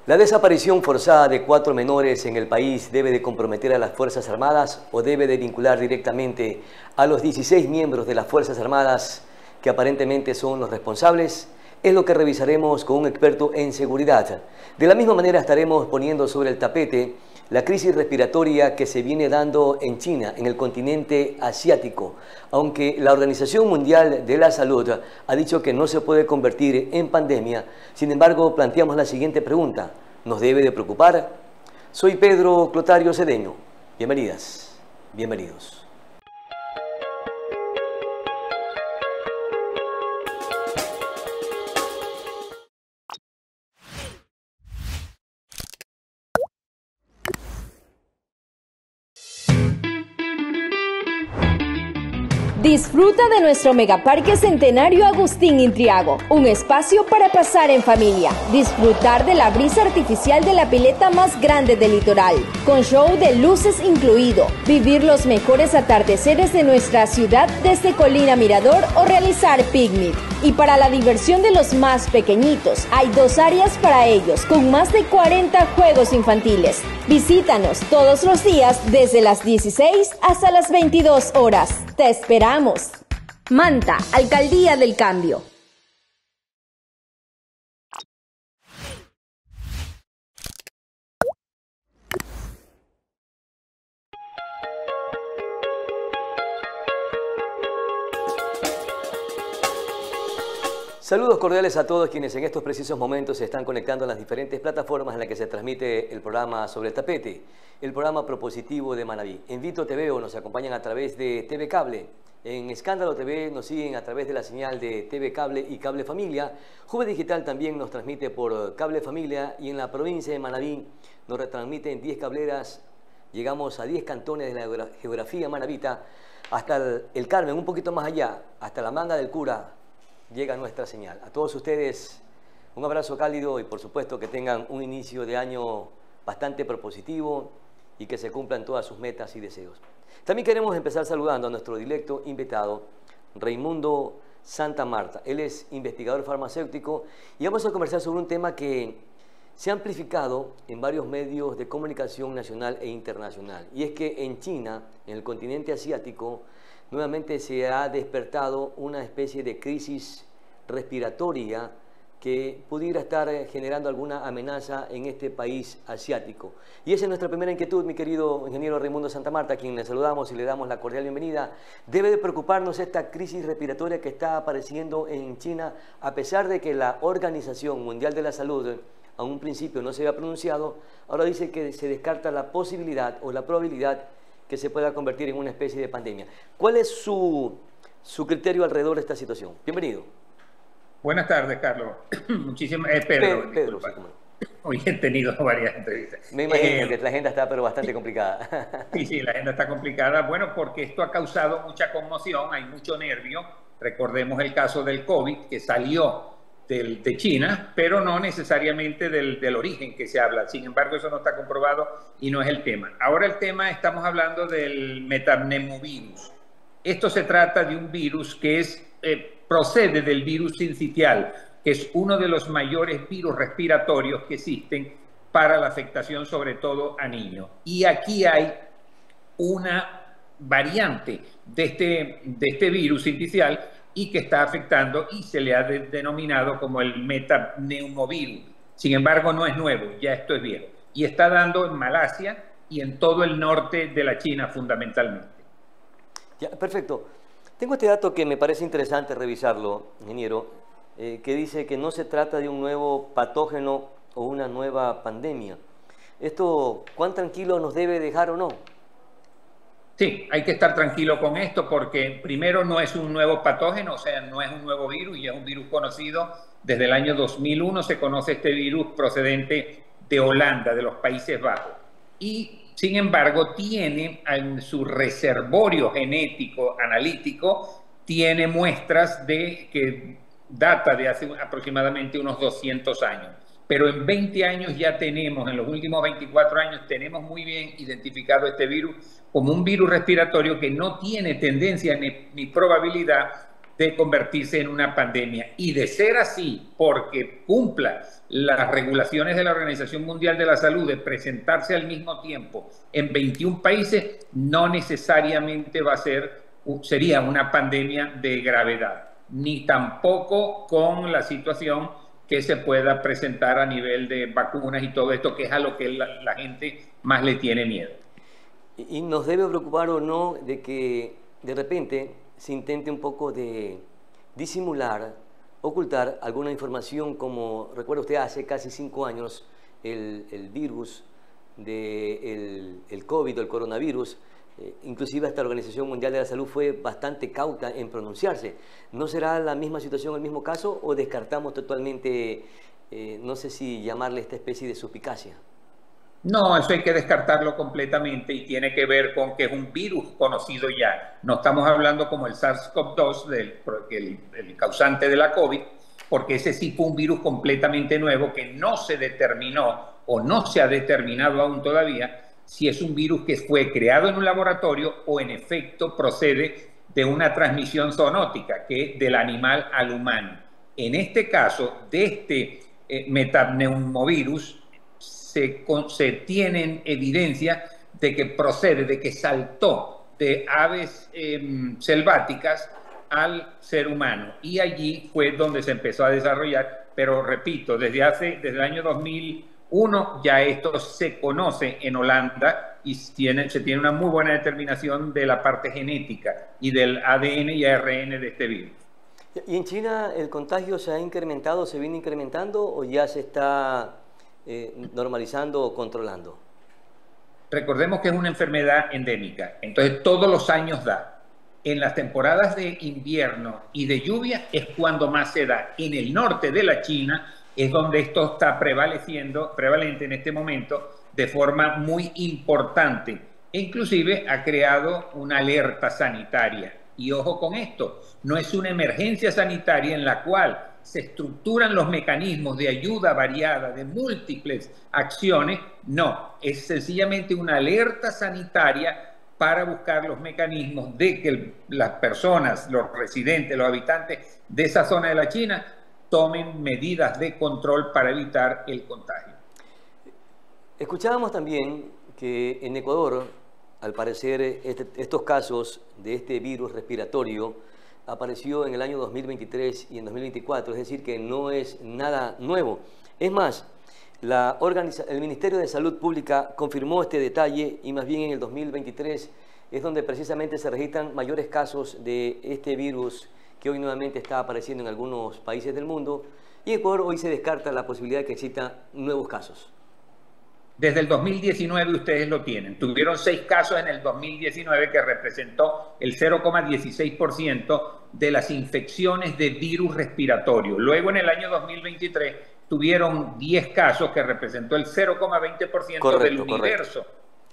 ¿La desaparición forzada de 4 menores en el país debe de comprometer a las Fuerzas Armadas o debe de vincular directamente a los 16 miembros de las Fuerzas Armadas que aparentemente son los responsables? Es lo que revisaremos con un experto en seguridad. De la misma manera estaremos poniendo sobre el tapete la crisis respiratoria que se viene dando en China, en el continente asiático, aunque la Organización Mundial de la Salud ha dicho que no se puede convertir en pandemia. Sin embargo, planteamos la siguiente pregunta: ¿nos debe de preocupar? Soy Pedro Clotario Cedeño. Bienvenidas, bienvenidos. Disfruta de nuestro Megaparque Centenario Agustín Intriago, un espacio para pasar en familia, disfrutar de la brisa artificial de la pileta más grande del litoral, con show de luces incluido, vivir los mejores atardeceres de nuestra ciudad desde Colina Mirador o realizar picnic. Y para la diversión de los más pequeñitos, hay 2 áreas para ellos, con más de 40 juegos infantiles. Visítanos todos los días desde las 16 hasta las 22 horas. ¡Te esperamos! Manta, Alcaldía del Cambio. Saludos cordiales a todos quienes en estos precisos momentos se están conectando a las diferentes plataformas en las que se transmite el programa Sobre el Tapete, el programa propositivo de Manabí. En Vito TV nos acompañan a través de TV Cable, en Escándalo TV nos siguen a través de la señal de TV Cable y Cable Familia. Juve Digital también nos transmite por Cable Familia y en la provincia de Manabí nos retransmiten 10 cableras. Llegamos a 10 cantones de la geografía manabita, hasta el Carmen, un poquito más allá, hasta la Manga del Cura. Llega nuestra señal. A todos ustedes un abrazo cálido y por supuesto que tengan un inicio de año bastante propositivo y que se cumplan todas sus metas y deseos. También queremos empezar saludando a nuestro directo invitado, Raimundo Santa Marta. Él es investigador farmacéutico y vamos a conversar sobre un tema que se ha amplificado en varios medios de comunicación nacional e internacional. Y es que en China, en el continente asiático, nuevamente se ha despertado una especie de crisis respiratoria que pudiera estar generando alguna amenaza en este país asiático. Y esa es nuestra primera inquietud, mi querido ingeniero Raimundo Santa Marta, a quien le saludamos y le damos la cordial bienvenida. ¿Debe de preocuparnos esta crisis respiratoria que está apareciendo en China, a pesar de que la Organización Mundial de la Salud a un principio no se había pronunciado, ahora dice que se descarta la posibilidad o la probabilidad que se pueda convertir en una especie de pandemia? ¿Cuál es su criterio alrededor de esta situación? Bienvenido. Buenas tardes, Carlos. Muchísimas Pedro. Pedro, sí, hoy he tenido varias entrevistas. Me imagino que la agenda está pero bastante complicada. Sí, la agenda está complicada. Bueno, porque esto ha causado mucha conmoción, hay mucho nervio. Recordemos el caso del COVID, que salió de China, pero no necesariamente del origen que se habla. Sin embargo, eso no está comprobado y no es el tema. Ahora el tema, estamos hablando del metapneumovirus. Esto se trata de un virus que procede del virus sincitial, que es uno de los mayores virus respiratorios que existen para la afectación sobre todo a niños. Y aquí hay una variante de este virus sincitial y que está afectando y se le ha denominado como el metapneumovirus. Sin embargo, no es nuevo, ya esto es viejo. Y está dando en Malasia y en todo el norte de la China fundamentalmente. Ya, perfecto. Tengo este dato que me parece interesante revisarlo, ingeniero, que dice que no se trata de un nuevo patógeno o una nueva pandemia. ¿Esto cuán tranquilo nos debe dejar o no? Sí, hay que estar tranquilo con esto porque primero no es un nuevo patógeno, o sea, no es un nuevo virus, ya es un virus conocido. Desde el año 2001 se conoce este virus procedente de Holanda, de los Países Bajos. Y sin embargo tiene en su reservorio genético analítico, tiene muestras que data de hace aproximadamente unos 200 años. Pero en 20 años ya tenemos, en los últimos 24 años, tenemos muy bien identificado este virus como un virus respiratorio que no tiene tendencia ni probabilidad de convertirse en una pandemia. Y de ser así, porque cumpla las regulaciones de la Organización Mundial de la Salud de presentarse al mismo tiempo en 21 países, no necesariamente sería una pandemia de gravedad, ni tampoco con la situación que se pueda presentar a nivel de vacunas y todo esto, que es a lo que la gente más le tiene miedo. ¿Y nos debe preocupar o no de que de repente se intente un poco de disimular, ocultar alguna información, como recuerda usted hace casi 5 años el virus del COVID o el coronavirus? Inclusive hasta la Organización Mundial de la Salud fue bastante cauta en pronunciarse. ¿No será la misma situación, el mismo caso, o descartamos totalmente, no sé si llamarle esta especie de suspicacia? No, eso hay que descartarlo completamente y tiene que ver con que es un virus conocido ya. No estamos hablando como el SARS-CoV-2, el causante de la COVID, porque ese sí fue un virus completamente nuevo que no se determinó o no se ha determinado aún todavía si es un virus que fue creado en un laboratorio o en efecto procede de una transmisión zoonótica, que es del animal al humano. En este caso, de este metapneumovirus, se tienen evidencia de que procede, de que saltó de aves selváticas al ser humano. Y allí fue donde se empezó a desarrollar, pero repito, desde el año 2001 ya esto se conoce en Holanda y se tiene una muy buena determinación de la parte genética y del ADN y ARN de este virus. ¿Y en China el contagio se ha incrementado, se viene incrementando o ya se está normalizando o controlando? Recordemos que es una enfermedad endémica, entonces todos los años da. En las temporadas de invierno y de lluvia es cuando más se da. En el norte de la China es donde esto está prevalente en este momento de forma muy importante. E inclusive ha creado una alerta sanitaria. Y ojo con esto, no es una emergencia sanitaria en la cual se estructuran los mecanismos de ayuda variada, de múltiples acciones. No, es sencillamente una alerta sanitaria para buscar los mecanismos de que las personas, los residentes, los habitantes de esa zona de la China tomen medidas de control para evitar el contagio. Escuchábamos también que en Ecuador, al parecer, estos casos de este virus respiratorio apareció en el año 2023 y en 2024, es decir, que no es nada nuevo. Es más, el Ministerio de Salud Pública confirmó este detalle y más bien en el 2023 es donde precisamente se registran mayores casos de este virus que hoy nuevamente está apareciendo en algunos países del mundo, y en Ecuador hoy se descarta la posibilidad de que existan nuevos casos. Desde el 2019 ustedes lo tienen. Tuvieron 6 casos en el 2019 que representó el 0,16% de las infecciones de virus respiratorio. Luego en el año 2023 tuvieron 10 casos que representó el 0,20% del universo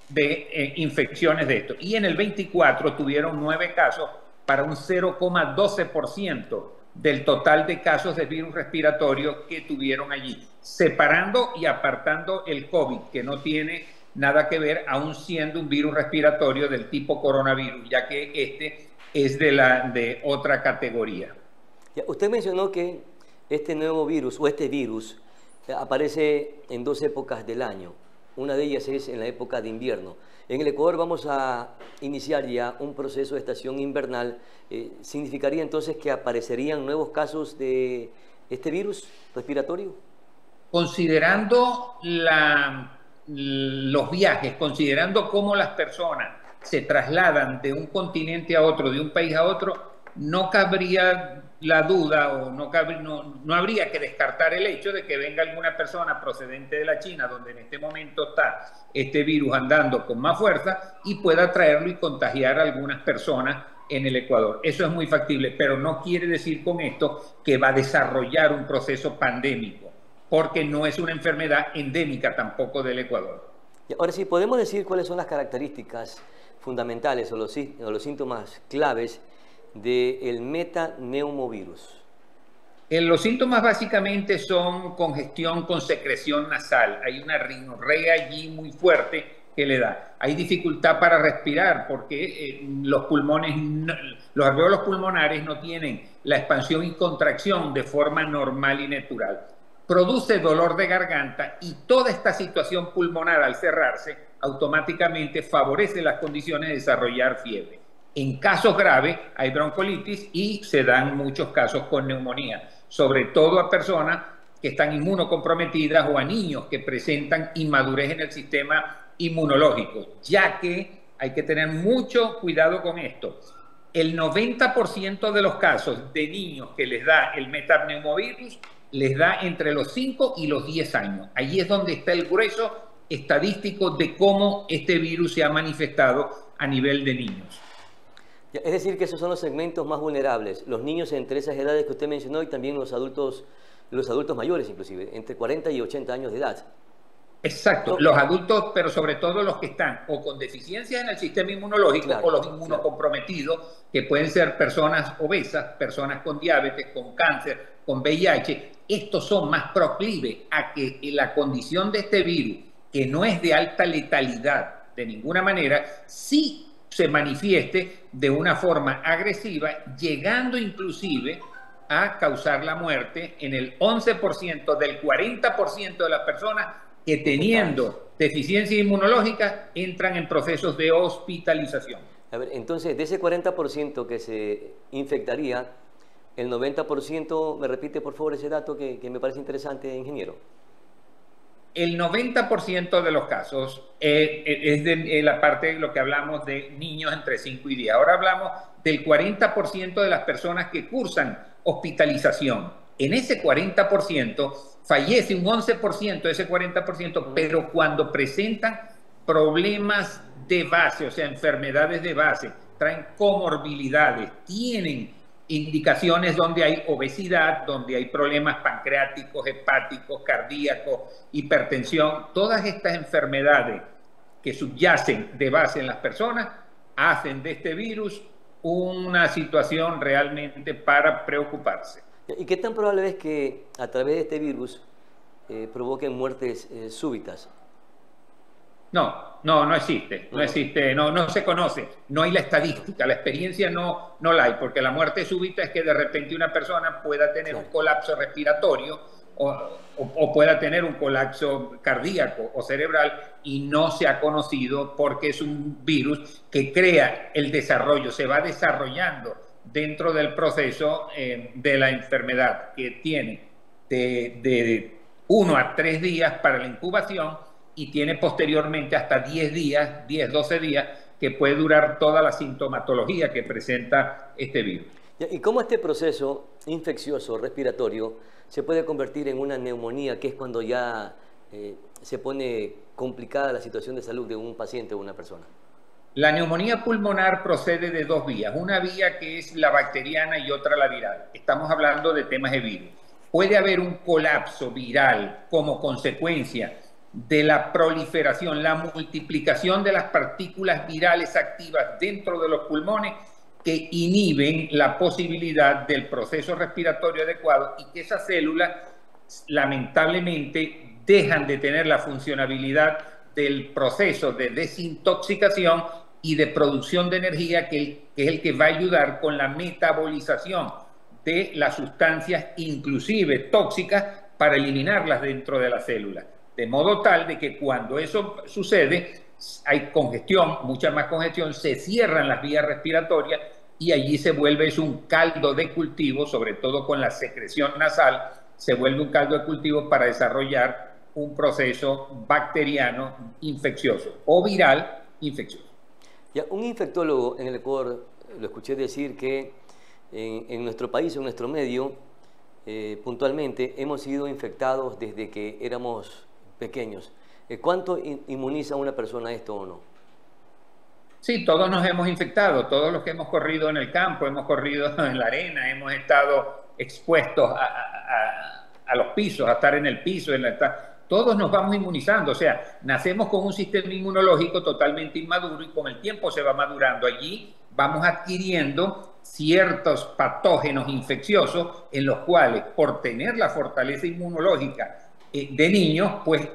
de infecciones de esto. Y en el 24 tuvieron 9 casos para un 0,12% del total de casos de virus respiratorio que tuvieron allí, separando y apartando el COVID, que no tiene nada que ver, aún siendo un virus respiratorio del tipo coronavirus, ya que este es de otra categoría. Usted mencionó que este nuevo virus, o este virus, aparece en 2 épocas del año. Una de ellas es en la época de invierno. En el Ecuador vamos a iniciar ya un proceso de estación invernal. ¿Significaría entonces que aparecerían nuevos casos de este virus respiratorio? Considerando los viajes, considerando cómo las personas se trasladan de un continente a otro, de un país a otro, no cabría la duda o no habría que descartar el hecho de que venga alguna persona procedente de la China, donde en este momento está este virus andando con más fuerza, y pueda traerlo y contagiar a algunas personas en el Ecuador. Eso es muy factible, pero no quiere decir con esto que va a desarrollar un proceso pandémico, porque no es una enfermedad endémica tampoco del Ecuador. Ahora sí, ¿podemos decir cuáles son las características fundamentales o los síntomas claves del metapneumovirus? Los síntomas básicamente son congestión con secreción nasal. Hay una rinorrea allí muy fuerte que le da. Hay dificultad para respirar porque los pulmones, los alvéolos pulmonares no tienen la expansión y contracción de forma normal y natural. Produce dolor de garganta y toda esta situación pulmonar al cerrarse automáticamente favorece las condiciones de desarrollar fiebre. En casos graves hay broncolitis y se dan muchos casos con neumonía, sobre todo a personas que están inmunocomprometidas o a niños que presentan inmadurez en el sistema inmunológico, ya que hay que tener mucho cuidado con esto. El 90% de los casos de niños que les da el metapneumovirus les da entre los 5 y los 10 años. Allí es donde está el grueso estadístico de cómo este virus se ha manifestado a nivel de niños. Es decir, que esos son los segmentos más vulnerables, los niños entre esas edades que usted mencionó y también los adultos mayores inclusive, entre 40 y 80 años de edad. Exacto, los adultos, pero sobre todo los que están o con deficiencias en el sistema inmunológico, claro, o los inmunocomprometidos, que pueden ser personas obesas, personas con diabetes, con cáncer, con VIH. Estos son más proclives a que la condición de este virus, que no es de alta letalidad de ninguna manera, sí se manifieste de una forma agresiva, llegando inclusive a causar la muerte en el 11% del 40% de las personas que teniendo deficiencia inmunológica entran en procesos de hospitalización. A ver, entonces, de ese 40% que se infectaría, el 90%, ¿me repite por favor ese dato que me parece interesante, ingeniero? El 90% de los casos es de la parte de lo que hablamos de niños entre 5 y 10. Ahora hablamos del 40% de las personas que cursan hospitalización. En ese 40% fallece un 11% de ese 40%, pero cuando presentan problemas de base, o sea, enfermedades de base, traen comorbilidades, tienen indicaciones donde hay obesidad, donde hay problemas pancreáticos, hepáticos, cardíacos, hipertensión, todas estas enfermedades que subyacen de base en las personas hacen de este virus una situación realmente para preocuparse. ¿Y qué tan probable es que a través de este virus provoquen muertes súbitas? No existe, no se conoce, no hay la estadística, la experiencia no la hay, porque la muerte súbita es que de repente una persona pueda tener un colapso respiratorio o pueda tener un colapso cardíaco o cerebral y no se ha conocido porque es un virus que crea el desarrollo, se va desarrollando dentro del proceso de la enfermedad, que tiene de 1 a 3 días para la incubación y tiene posteriormente hasta 10 días, 12 días, que puede durar toda la sintomatología que presenta este virus. ¿Y cómo este proceso infeccioso respiratorio se puede convertir en una neumonía, que es cuando ya se pone complicada la situación de salud de un paciente o una persona? La neumonía pulmonar procede de 2 vías, una vía que es la bacteriana y otra la viral. Estamos hablando de temas de virus. Puede haber un colapso viral como consecuencia de la proliferación, la multiplicación de las partículas virales activas dentro de los pulmones que inhiben la posibilidad del proceso respiratorio adecuado y que esas células lamentablemente dejan de tener la funcionabilidad del proceso de desintoxicación y de producción de energía que es el que va a ayudar con la metabolización de las sustancias inclusive tóxicas para eliminarlas dentro de la célula. De modo tal de que cuando eso sucede, hay congestión, mucha más congestión, se cierran las vías respiratorias y allí se vuelve un caldo de cultivo, sobre todo con la secreción nasal, se vuelve un caldo de cultivo para desarrollar un proceso bacteriano infeccioso o viral infeccioso. Ya, un infectólogo en el Ecuador, lo escuché decir que en nuestro país, en nuestro medio, puntualmente hemos sido infectados desde que éramos pequeños. ¿Cuánto inmuniza a una persona esto o no? Sí, todos nos hemos infectado, todos los que hemos corrido en el campo, hemos corrido en la arena, hemos estado expuestos a los pisos, a estar en el piso, todos nos vamos inmunizando, o sea, nacemos con un sistema inmunológico totalmente inmaduro y con el tiempo se va madurando. Allí vamos adquiriendo ciertos patógenos infecciosos en los cuales, por tener la fortaleza inmunológica de niños, pues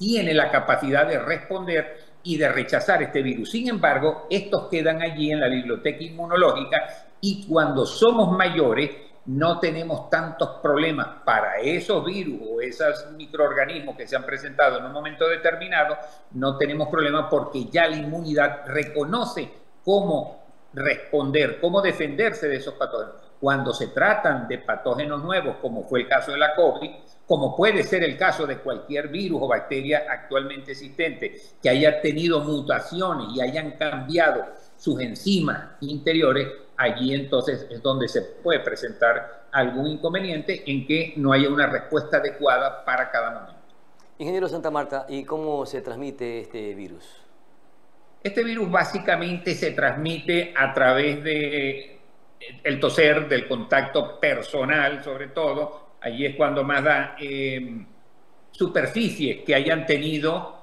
tiene la capacidad de responder y de rechazar este virus. Sin embargo, estos quedan allí en la biblioteca inmunológica y cuando somos mayores no tenemos tantos problemas para esos virus o esos microorganismos que se han presentado en un momento determinado, no tenemos problemas porque ya la inmunidad reconoce cómo responder, cómo defenderse de esos patógenos. Cuando se tratan de patógenos nuevos, como fue el caso de la COVID, como puede ser el caso de cualquier virus o bacteria actualmente existente, que haya tenido mutaciones y hayan cambiado sus enzimas interiores, allí entonces es donde se puede presentar algún inconveniente en que no haya una respuesta adecuada para cada momento. Ingeniero Santa Marta, ¿y cómo se transmite este virus? Este virus básicamente se transmite a través de el toser, del contacto personal sobre todo. Allí es cuando más da superficies que hayan tenido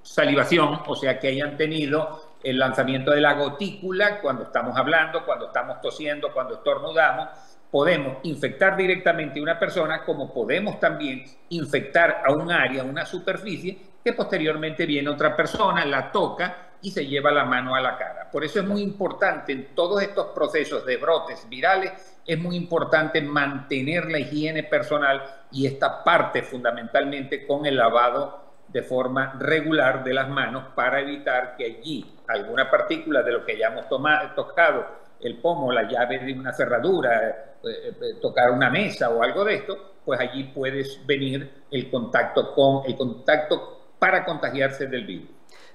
salivación, o sea, que hayan tenido el lanzamiento de la gotícula cuando estamos hablando, cuando estamos tosiendo, cuando estornudamos. Podemos infectar directamente a una persona, como podemos también infectar a un área, una superficie, que posteriormente viene otra persona, la toca y se lleva la mano a la cara. Por eso es muy importante en todos estos procesos de brotes virales, es muy importante mantener la higiene personal y esta parte fundamentalmente con el lavado de forma regular de las manos para evitar que allí alguna partícula de lo que hayamos tocado, el pomo, la llave de una cerradura, tocar una mesa o algo de esto, pues allí puede venir el contacto para contagiarse del virus.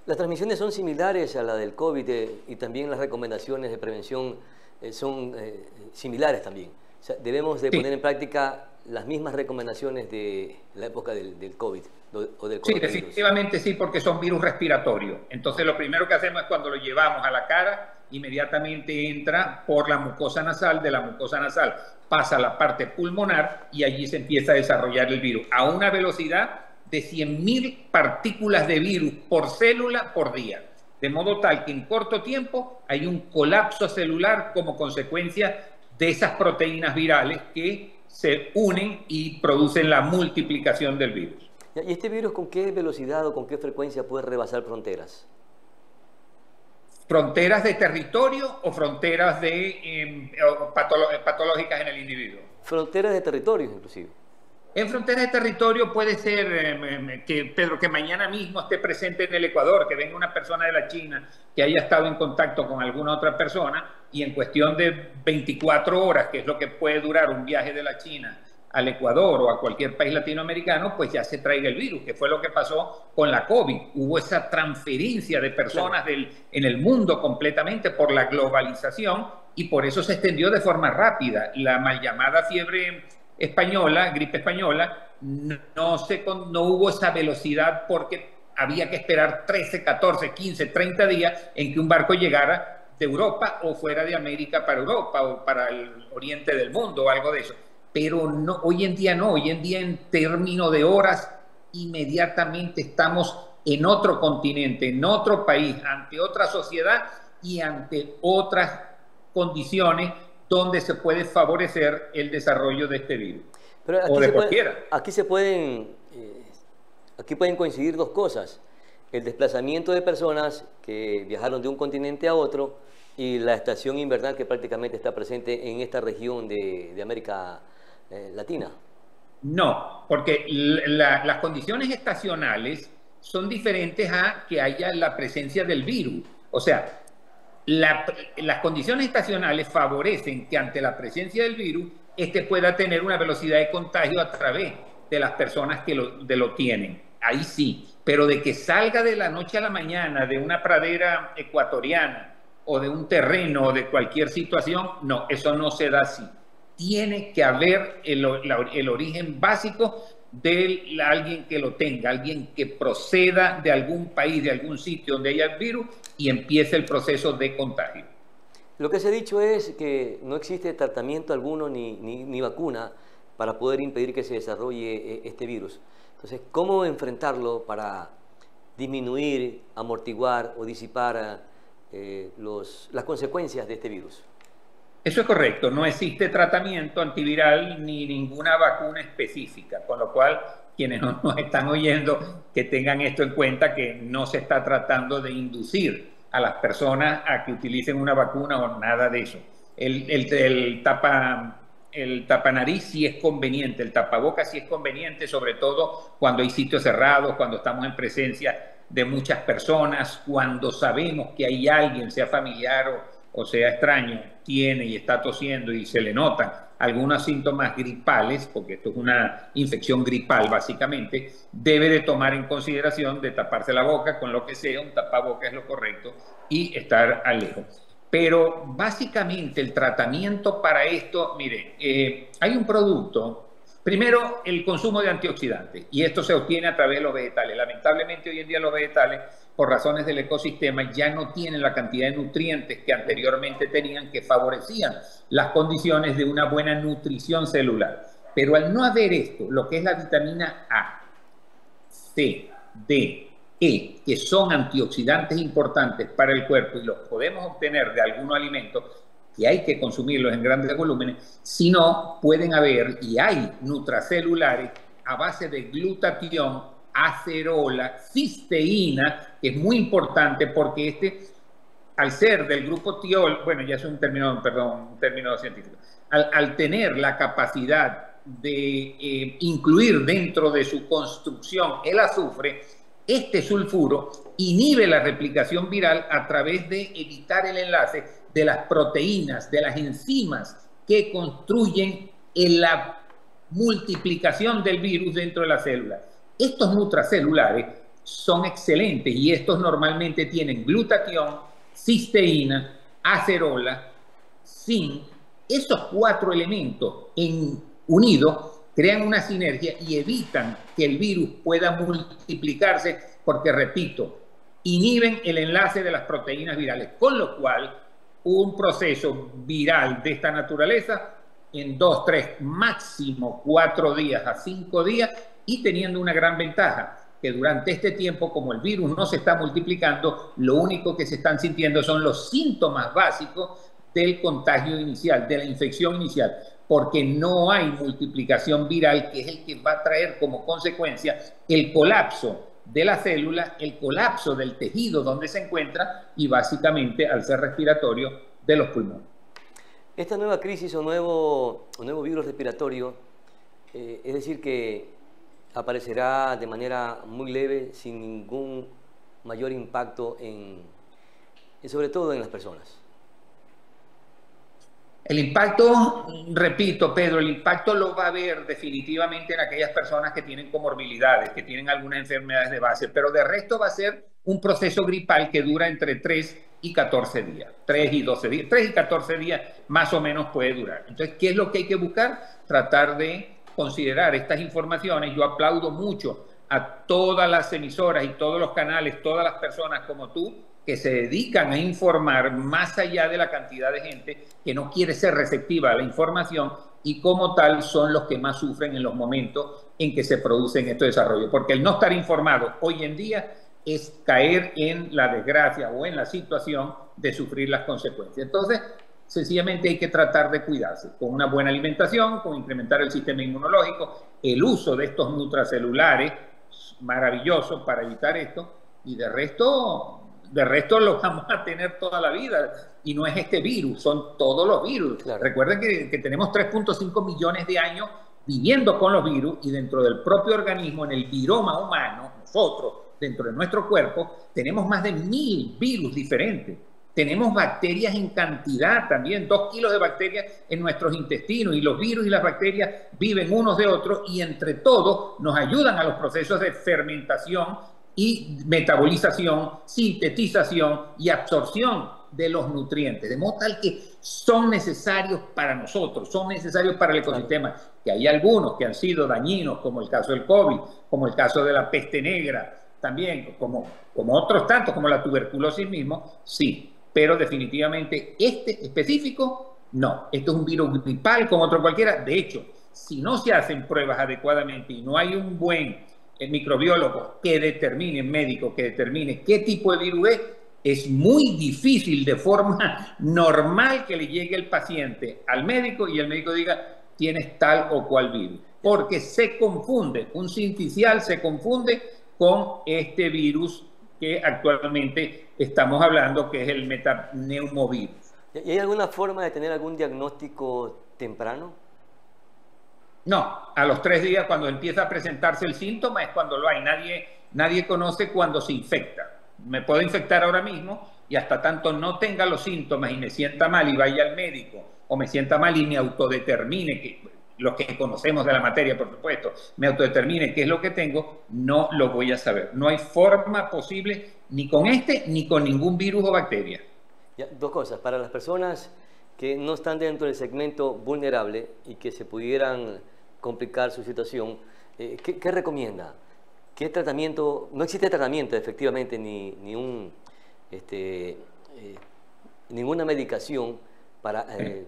Las transmisiones son similares a la del COVID y también las recomendaciones de prevención son similares también. O sea, debemos de poner en práctica las mismas recomendaciones de la época del COVID o del coronavirus. Sí, definitivamente sí, porque son virus respiratorios. Entonces lo primero que hacemos es cuando lo llevamos a la cara, inmediatamente entra por la mucosa nasal, de la mucosa nasal pasa a la parte pulmonar y allí se empieza a desarrollar el virus a una velocidad de 100.000 partículas de virus por célula por día. De modo tal que en corto tiempo hay un colapso celular como consecuencia de esas proteínas virales que se unen y producen la multiplicación del virus. ¿Y este virus con qué velocidad o con qué frecuencia puede rebasar fronteras? ¿Fronteras de territorio o fronteras patológicas en el individuo? Fronteras de territorio, inclusive. En fronteras de territorio puede ser Pedro, que mañana mismo esté presente en el Ecuador, que venga una persona de la China que haya estado en contacto con alguna otra persona y en cuestión de 24 horas, que es lo que puede durar un viaje de la China al Ecuador o a cualquier país latinoamericano, pues ya se traiga el virus, que fue lo que pasó con la COVID. Hubo esa transferencia de personas en el mundo completamente por la globalización y por eso se extendió de forma rápida. La mal llamada fiebre española, gripe española, no hubo esa velocidad porque había que esperar 13, 14, 15, 30 días en que un barco llegara de Europa o fuera de América para Europa o para el oriente del mundo o algo de eso. Pero no, hoy en día no, hoy en día en términos de horas inmediatamente estamos en otro continente, en otro país, ante otra sociedad y ante otras condiciones donde se puede favorecer el desarrollo de este virus. Pero o de cualquiera. Aquí pueden coincidir dos cosas: el desplazamiento de personas que viajaron de un continente a otro y la estación invernal que prácticamente está presente en esta región de América Latina. No, porque las condiciones estacionales son diferentes a que haya la presencia del virus. O sea, las condiciones estacionales favorecen que ante la presencia del virus, este pueda tener una velocidad de contagio a través de las personas que lo tienen. Ahí sí, pero de que salga de la noche a la mañana de una pradera ecuatoriana o de un terreno o de cualquier situación, no, eso no se da así. Tiene que haber el origen básico de alguien que lo tenga, alguien que proceda de algún país, de algún sitio donde haya el virus y empiece el proceso de contagio. Lo que se ha dicho es que no existe tratamiento alguno ni vacuna para poder impedir que se desarrolle este virus. Entonces, ¿cómo enfrentarlo para disminuir, amortiguar o disipar las consecuencias de este virus? Eso es correcto, no existe tratamiento antiviral ni ninguna vacuna específica, con lo cual quienes no nos están oyendo, que tengan esto en cuenta, que no se está tratando de inducir a las personas a que utilicen una vacuna o nada de eso. El tapanariz sí es conveniente, el tapabocas sí es conveniente, sobre todo cuando hay sitios cerrados, cuando estamos en presencia de muchas personas, cuando sabemos que hay alguien, sea familiar o sea extraño, tiene y está tosiendo y se le notan algunos síntomas gripales, porque esto es una infección gripal básicamente, debe de tomar en consideración de taparse la boca con lo que sea, un tapabocas es lo correcto, y estar lejos. Pero básicamente el tratamiento para esto, mire, hay un producto. Primero, el consumo de antioxidantes, y esto se obtiene a través de los vegetales. Lamentablemente, hoy en día los vegetales, por razones del ecosistema, ya no tienen la cantidad de nutrientes que anteriormente tenían, que favorecían las condiciones de una buena nutrición celular. Pero al no haber esto, lo que es la vitamina A, C, D, E, que son antioxidantes importantes para el cuerpo y los podemos obtener de algunos alimentos, y hay que consumirlos en grandes volúmenes, si no, pueden haber, y hay nutracelulares a base de glutatión, acerola, cisteína, que es muy importante porque al ser del grupo tiol, bueno, ya es un término, perdón, un término científico, al tener la capacidad de incluir dentro de su construcción el azufre, este sulfuro inhibe la replicación viral a través de evitar el enlace de las proteínas, de las enzimas que construyen la multiplicación del virus dentro de la célula. Estos nutracelulares son excelentes y estos normalmente tienen glutatión, cisteína, acerola, zinc. Esos 4 elementos unidos crean una sinergia y evitan que el virus pueda multiplicarse porque, repito, inhiben el enlace de las proteínas virales, con lo cual un proceso viral de esta naturaleza en 2, 3, máximo 4 días a 5 días, y teniendo una gran ventaja, que durante este tiempo, como el virus no se está multiplicando, lo único que se están sintiendo son los síntomas básicos del contagio inicial, de la infección inicial, porque no hay multiplicación viral, que es el que va a traer como consecuencia el colapso de la célula, el colapso del tejido donde se encuentra y básicamente, al ser respiratorio, de los pulmones. Esta nueva crisis o nuevo virus respiratorio, es decir, que aparecerá de manera muy leve, sin ningún mayor impacto sobre todo en las personas. El impacto, repito, Pedro, el impacto lo va a haber definitivamente en aquellas personas que tienen comorbilidades, que tienen algunas enfermedades de base, pero de resto va a ser un proceso gripal que dura entre 3 y 14 días, 3 y 12 días, 3 y 14 días más o menos puede durar. Entonces, ¿qué es lo que hay que buscar? Tratar de considerar estas informaciones. Yo aplaudo mucho a todas las emisoras y todos los canales, todas las personas como tú, que se dedican a informar más allá de la cantidad de gente que no quiere ser receptiva a la información, y como tal son los que más sufren en los momentos en que se producen estos desarrollos. Porque el no estar informado hoy en día es caer en la desgracia o en la situación de sufrir las consecuencias. Entonces, sencillamente hay que tratar de cuidarse con una buena alimentación, con incrementar el sistema inmunológico, el uso de estos nutracelulares maravillosos para evitar esto, y de resto lo vamos a tener toda la vida, y no es este virus, son todos los virus. Claro. Recuerden que tenemos 3.5 millones de años viviendo con los virus, y dentro del propio organismo, en el viroma humano, nosotros, dentro de nuestro cuerpo, tenemos más de 1000 virus diferentes. Tenemos bacterias en cantidad también, 2 kilos de bacterias en nuestros intestinos, y los virus y las bacterias viven unos de otros, y entre todos nos ayudan a los procesos de fermentación y metabolización, sintetización y absorción de los nutrientes, de modo tal que son necesarios para nosotros, son necesarios para el ecosistema, que hay algunos que han sido dañinos, como el caso del COVID, como el caso de la peste negra, también como otros tantos, como la tuberculosis mismo, sí, pero definitivamente este específico, no. Esto es un virus gripal como otro cualquiera. De hecho, si no se hacen pruebas adecuadamente y no hay un buen microbiólogo que determine, médico que determine qué tipo de virus es muy difícil de forma normal que le llegue el paciente al médico y el médico diga tienes tal o cual virus. porque se confunde, un sinticial se confunde con este virus que actualmente estamos hablando, que es el metapneumovirus. ¿Y hay alguna forma de tener algún diagnóstico temprano? No, a los 3 días cuando empieza a presentarse el síntoma es cuando lo hay. Nadie conoce cuando se infecta. Me puedo infectar ahora mismo y hasta tanto no tenga los síntomas y me sienta mal y vaya al médico, o me sienta mal y me autodetermine, que los que conocemos de la materia, por supuesto, me autodetermine qué es lo que tengo, no lo voy a saber. No hay forma posible ni con este ni con ningún virus o bacteria. Ya, 2 cosas. Para las personas que no están dentro del segmento vulnerable y que se pudieran complicar su situación, ¿qué recomienda? ¿Qué tratamiento? No existe tratamiento, efectivamente, ninguna medicación para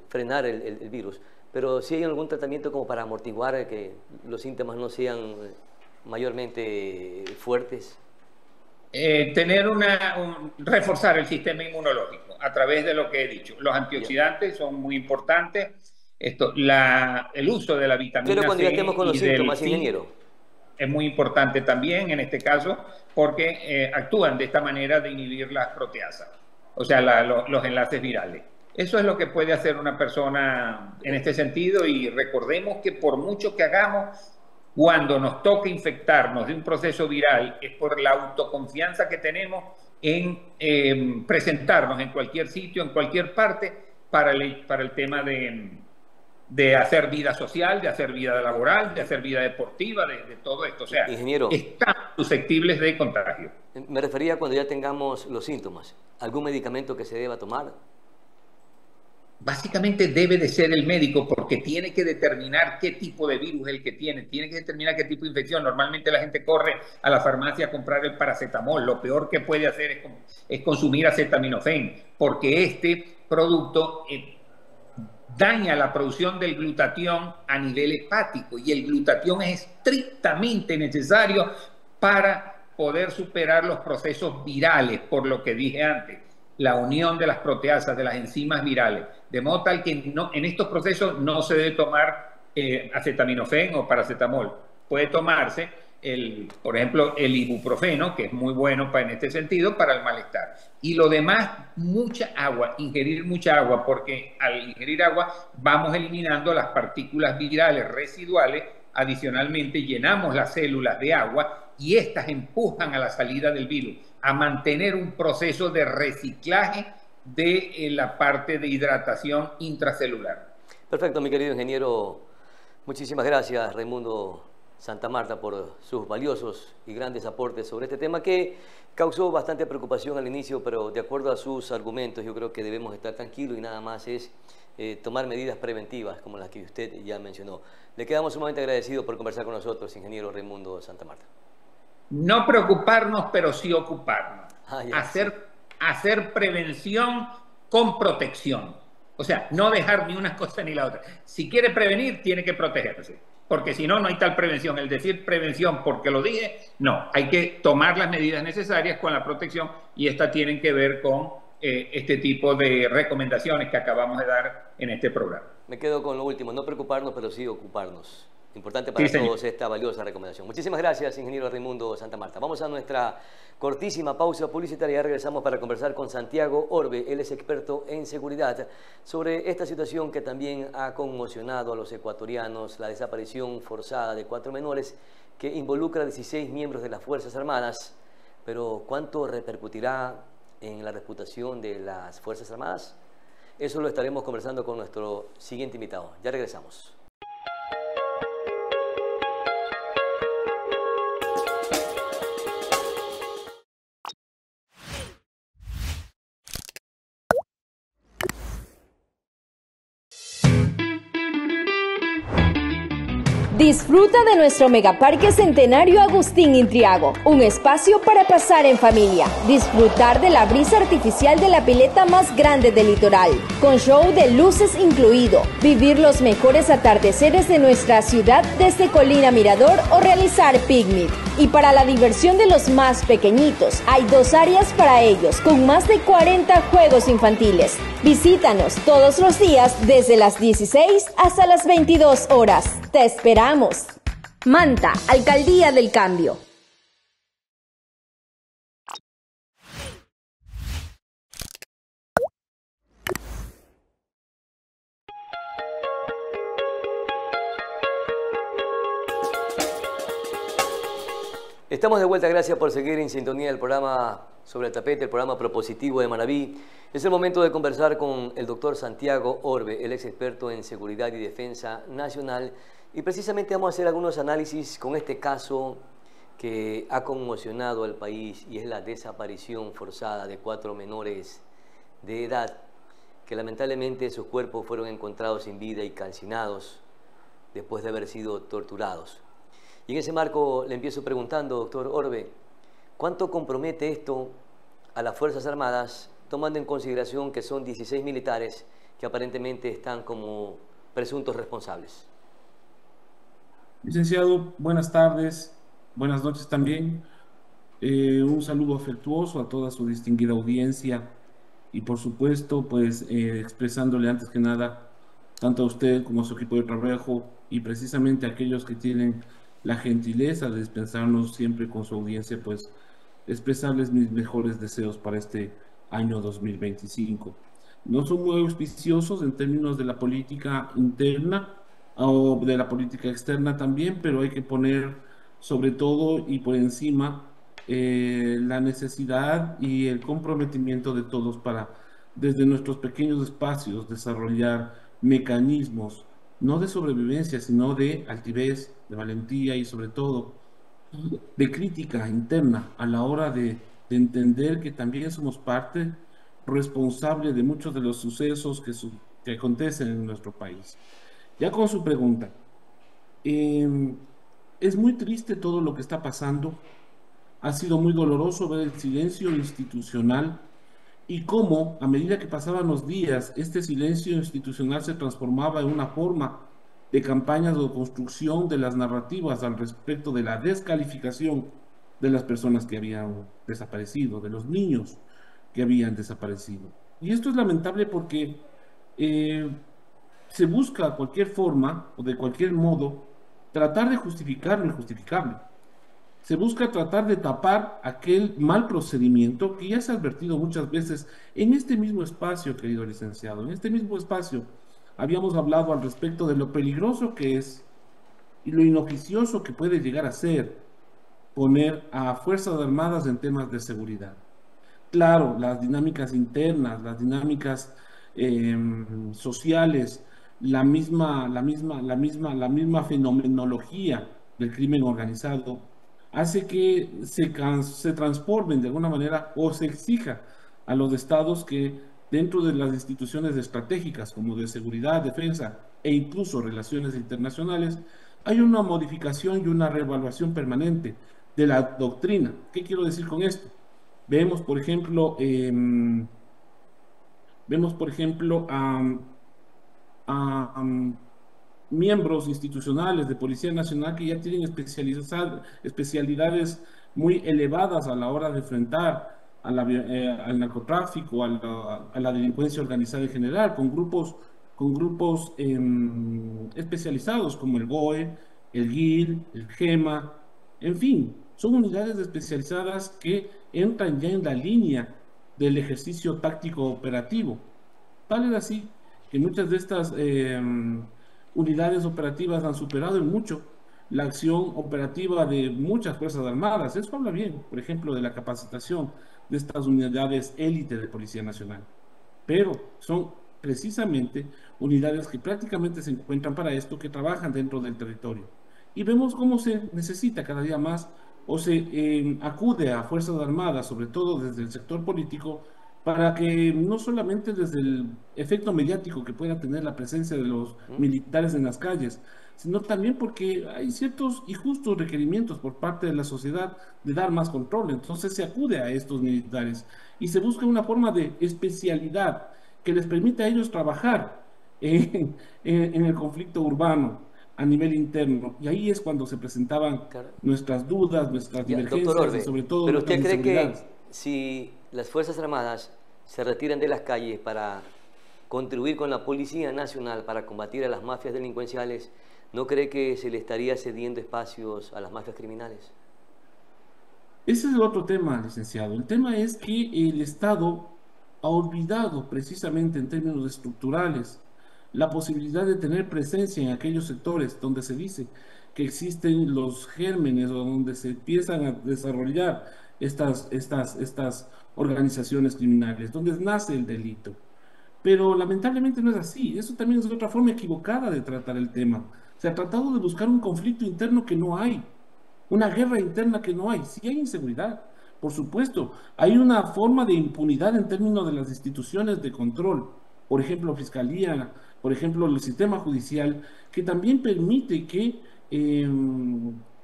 frenar el virus, pero sí hay algún tratamiento como para amortiguar que los síntomas no sean mayormente fuertes. Reforzar el sistema inmunológico a través de lo que he dicho. Los antioxidantes son muy importantes. El uso de la vitamina Pero cuando C ya estemos con los síntomas, ingeniero, es muy importante también en este caso, porque actúan de esta manera de inhibir las proteasas, o sea, los enlaces virales. Eso es lo que puede hacer una persona en este sentido, y recordemos que por mucho que hagamos, cuando nos toca infectarnos de un proceso viral, es por la autoconfianza que tenemos en presentarnos en cualquier sitio, en cualquier parte, para el tema de hacer vida social, de hacer vida laboral, de hacer vida deportiva, de todo esto. O sea, ingeniero, están susceptibles de contagio. Me refería cuando ya tengamos los síntomas. ¿Algún medicamento que se deba tomar? Básicamente debe de ser el médico, porque tiene que determinar qué tipo de virus es el que tiene que determinar qué tipo de infección. Normalmente la gente corre a la farmacia a comprar el paracetamol. Lo peor que puede hacer es consumir acetaminofén, porque este producto daña la producción del glutatión a nivel hepático, y el glutatión es estrictamente necesario para poder superar los procesos virales, por lo que dije antes, la unión de las proteasas, de las enzimas virales, de modo tal que en estos procesos no se debe tomar acetaminofén o paracetamol. Puede tomarse, por ejemplo, el ibuprofeno, que es muy bueno en este sentido, para el malestar. Y lo demás, mucha agua, ingerir mucha agua, porque al ingerir agua vamos eliminando las partículas virales residuales. Adicionalmente, llenamos las células de agua y estas empujan a la salida del virus, a mantener un proceso de reciclaje de la parte de hidratación intracelular. Perfecto, mi querido ingeniero. Muchísimas gracias, Raimundo Santamarta, por sus valiosos y grandes aportes sobre este tema que causó bastante preocupación al inicio, pero de acuerdo a sus argumentos yo creo que debemos estar tranquilos y nada más es tomar medidas preventivas como las que usted ya mencionó. Le quedamos sumamente agradecidos por conversar con nosotros, ingeniero Raimundo Santamarta. No preocuparnos, pero sí ocuparnos. Hacer prevención con protección. O sea, no dejar ni una cosa ni la otra. Si quiere prevenir, tiene que protegerse, porque si no, no hay tal prevención. El decir prevención porque lo dije, no. Hay que tomar las medidas necesarias con la protección, y estas tienen que ver con este tipo de recomendaciones que acabamos de dar en este programa. Me quedo con lo último, no preocuparnos, pero sí ocuparnos. Importante para todos esta valiosa recomendación. Muchísimas gracias, ingeniero Raimundo Santamarta. Vamos a nuestra cortísima pausa publicitaria. Ya regresamos para conversar con Santiago Orbe. Él es experto en seguridad sobre esta situación que también ha conmocionado a los ecuatorianos, la desaparición forzada de 4 menores que involucra a 16 miembros de las Fuerzas Armadas. Pero ¿cuánto repercutirá en la reputación de las Fuerzas Armadas? Eso lo estaremos conversando con nuestro siguiente invitado. Ya regresamos. Disfruta de nuestro Megaparque Centenario Agustín Intriago, un espacio para pasar en familia, disfrutar de la brisa artificial de la pileta más grande del litoral, con show de luces incluido, vivir los mejores atardeceres de nuestra ciudad desde Colina Mirador o realizar picnic. Y para la diversión de los más pequeñitos, hay 2 áreas para ellos, con más de 40 juegos infantiles. Visítanos todos los días desde las 16 hasta las 22 horas. ¡Te esperamos! Manta, Alcaldía del Cambio. Estamos de vuelta, gracias por seguir en sintonía del programa Sobre el Tapete, el programa propositivo de Manaví. Es el momento de conversar con el doctor Santiago Orbe, el ex experto en seguridad y defensa nacional, y precisamente vamos a hacer algunos análisis con este caso que ha conmocionado al país, y es la desaparición forzada de 4 menores de edad que lamentablemente sus cuerpos fueron encontrados sin vida y calcinados después de haber sido torturados. Y en ese marco le empiezo preguntando, doctor Orbe, ¿cuánto compromete esto a las Fuerzas Armadas, tomando en consideración que son 16 militares que aparentemente están como presuntos responsables? Licenciado, buenas tardes, buenas noches también. Un saludo afectuoso a toda su distinguida audiencia y por supuesto, pues expresándole antes que nada, tanto a usted como a su equipo de trabajo y precisamente a aquellos que tienen la gentileza de dispensarnos siempre con su audiencia, pues expresarles mis mejores deseos para este año 2025. No son muy auspiciosos en términos de la política interna o de la política externa también, pero hay que poner sobre todo y por encima la necesidad y el comprometimiento de todos para, desde nuestros pequeños espacios, desarrollar mecanismos no de sobrevivencia, sino de altivez, de valentía y sobre todo de crítica interna a la hora de entender que también somos parte responsable de muchos de los sucesos que acontecen en nuestro país. Ya con su pregunta, es muy triste todo lo que está pasando, ha sido muy doloroso ver el silencio institucional y cómo, a medida que pasaban los días, este silencio institucional se transformaba en una forma de campañas de construcción de las narrativas al respecto de la descalificación de las personas que habían desaparecido, de los niños que habían desaparecido. Y esto es lamentable porque se busca cualquier forma o de cualquier modo tratar de justificar lo injustificable. Se busca tratar de tapar aquel mal procedimiento que ya se ha advertido muchas veces en este mismo espacio, querido licenciado. En este mismo espacio habíamos hablado al respecto de lo peligroso que es y lo inoficioso que puede llegar a ser poner a Fuerzas Armadas en temas de seguridad. Claro, las dinámicas internas, las dinámicas sociales, la misma fenomenología del crimen organizado hace que se transformen de alguna manera o se exija a los estados que dentro de las instituciones estratégicas como de seguridad, defensa e incluso relaciones internacionales hay una modificación y una reevaluación permanente de la doctrina. ¿Qué quiero decir con esto? Vemos, por ejemplo, a miembros institucionales de Policía Nacional que ya tienen especialidades muy elevadas a la hora de enfrentar al narcotráfico, a la delincuencia organizada en general, con grupos especializados como el GOE, el GIL, el GEMA, en fin, son unidades especializadas que entran ya en la línea del ejercicio táctico operativo. Tal es así que muchas de estas unidades operativas han superado en mucho la acción operativa de muchas Fuerzas Armadas. Eso habla bien, por ejemplo, de la capacitación de estas unidades élite de Policía Nacional. Pero son precisamente unidades que prácticamente se encuentran para esto, que trabajan dentro del territorio. Y vemos cómo se necesita cada día más o se acude a Fuerzas Armadas, sobre todo desde el sector político, para que no solamente desde el efecto mediático que pueda tener la presencia de los militares en las calles, sino también porque hay ciertos y justos requerimientos por parte de la sociedad de dar más control. Entonces se acude a estos militares y se busca una forma de especialidad que les permita a ellos trabajar en el conflicto urbano, a nivel interno. Y ahí es cuando se presentaban nuestras dudas, nuestras divergencias, doctor Orbe, y sobre todo ¿pero nuestras usted cree que inseguridades. si las Fuerzas Armadas se retiran de las calles para contribuir con la Policía Nacional para combatir a las mafias delincuenciales, no cree que se le estaría cediendo espacios a las mafias criminales? Ese es el otro tema, licenciado. El tema es que el Estado ha olvidado precisamente en términos estructurales la posibilidad de tener presencia en aquellos sectores donde se dice que existen los gérmenes o donde se empiezan a desarrollar estas organizaciones criminales, donde nace el delito. Pero lamentablemente no es así. Eso también es otra forma equivocada de tratar el tema. Se ha tratado de buscar un conflicto interno que no hay, una guerra interna que no hay. Sí hay inseguridad, por supuesto. Hay una forma de impunidad en términos de las instituciones de control. Por ejemplo, Fiscalía, por ejemplo, el sistema judicial, que también permite que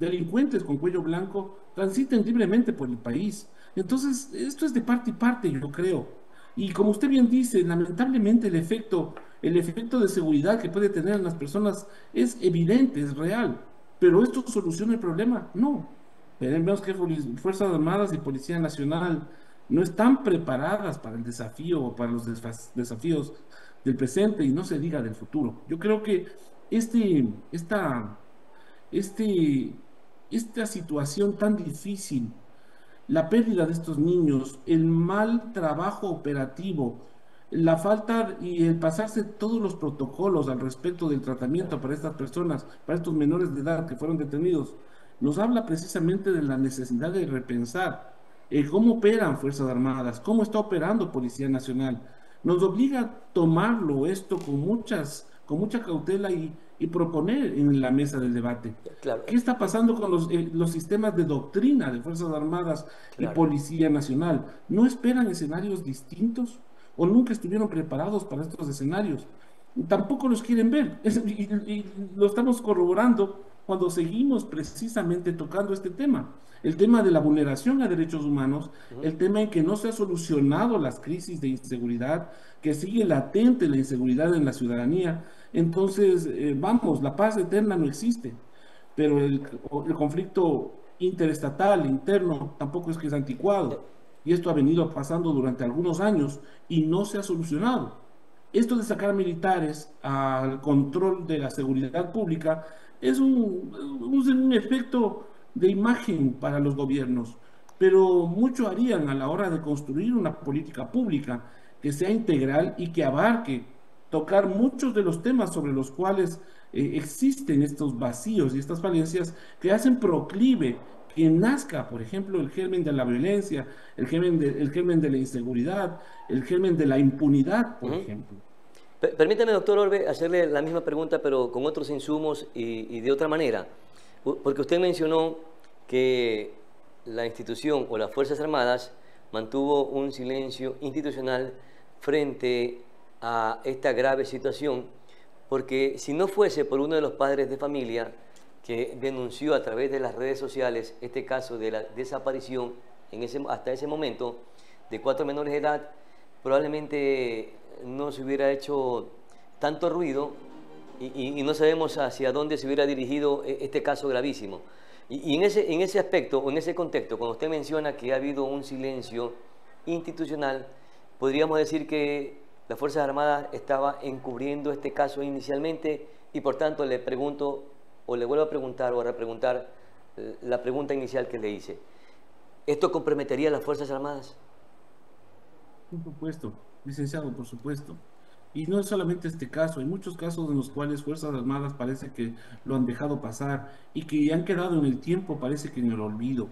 delincuentes con cuello blanco transiten libremente por el país. Entonces, esto es de parte y parte, yo creo. Y como usted bien dice, lamentablemente el efecto de seguridad que puede tener en las personas es evidente, es real. Pero ¿esto soluciona el problema? No. Vemos que Fuerzas Armadas y Policía Nacional no están preparadas para el desafío o para los desafíos del presente y no se diga del futuro. Yo creo que esta situación tan difícil, la pérdida de estos niños, el mal trabajo operativo, la falta y el pasarse todos los protocolos al respecto del tratamiento para estas personas, para estos menores de edad que fueron detenidos, nos habla precisamente de la necesidad de repensar cómo operan Fuerzas Armadas, cómo está operando Policía Nacional. Nos obliga a tomarlo esto con mucha cautela y proponer en la mesa del debate. Claro. ¿Qué está pasando con los sistemas de doctrina de Fuerzas Armadas y Policía Nacional? ¿No esperan escenarios distintos o nunca estuvieron preparados para estos escenarios? Tampoco los quieren ver y lo estamos corroborando cuando seguimos precisamente tocando este tema. El tema de la vulneración a derechos humanos, el tema en que no se ha solucionado las crisis de inseguridad, que sigue latente la inseguridad en la ciudadanía. Entonces, vamos, la paz eterna no existe, pero el conflicto interestatal, interno, tampoco es que es anticuado. Y esto ha venido pasando durante algunos años y no se ha solucionado. Esto de sacar militares al control de la seguridad pública es un efecto de imagen para los gobiernos, pero mucho harían a la hora de construir una política pública que sea integral y que abarque tocar muchos de los temas sobre los cuales existen estos vacíos y estas falencias que hacen proclive que nazca, por ejemplo, el germen de la violencia, el germen de la inseguridad, el germen de la impunidad, por ejemplo. Permítame, doctor Orbe, hacerle la misma pregunta, pero con otros insumos y de otra manera. Porque usted mencionó que la institución o las Fuerzas Armadas mantuvo un silencio institucional frente a esta grave situación, porque si no fuese por uno de los padres de familia que denunció a través de las redes sociales este caso de la desaparición hasta ese momento de 4 menores de edad, probablemente no se hubiera hecho tanto ruido y no sabemos hacia dónde se hubiera dirigido este caso gravísimo. Y en ese aspecto, o en ese contexto, cuando usted menciona que ha habido un silencio institucional, podríamos decir que las Fuerzas Armadas estaba encubriendo este caso inicialmente y por tanto le pregunto, o le vuelvo a preguntar o a repreguntar la pregunta inicial que le hice. ¿Esto comprometería a las Fuerzas Armadas? Por supuesto, licenciado, por supuesto. Y no es solamente este caso, hay muchos casos en los cuales Fuerzas Armadas parece que lo han dejado pasar y que han quedado en el tiempo, parece que en el olvido.